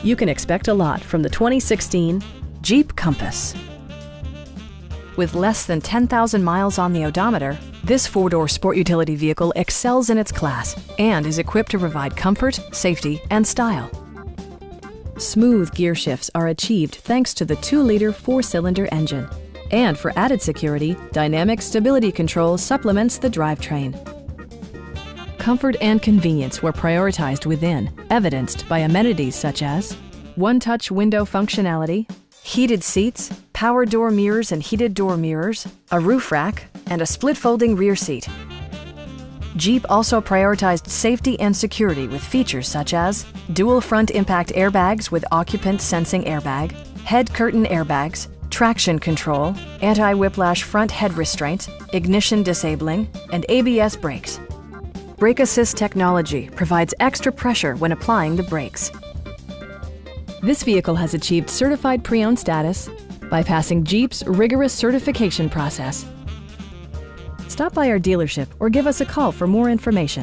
You can expect a lot from the 2016 Jeep Compass. With less than 10,000 miles on the odometer, this four-door sport utility vehicle excels in its class and is equipped to provide comfort, safety, and style. Smooth gear shifts are achieved thanks to the 2-liter 4-cylinder engine. And for added security, dynamic stability control supplements the drivetrain. Comfort and convenience were prioritized within, evidenced by amenities such as one-touch window functionality, heated seats, power door mirrors and heated door mirrors, a roof rack, and a split-folding rear seat. Jeep also prioritized safety and security with features such as dual front impact airbags with occupant sensing airbag, head curtain airbags, traction control, anti-whiplash front head restraints, ignition disabling, and ABS brakes. Brake Assist technology provides extra pressure when applying the brakes. This vehicle has achieved certified pre-owned status by passing Jeep's rigorous certification process. Stop by our dealership or give us a call for more information.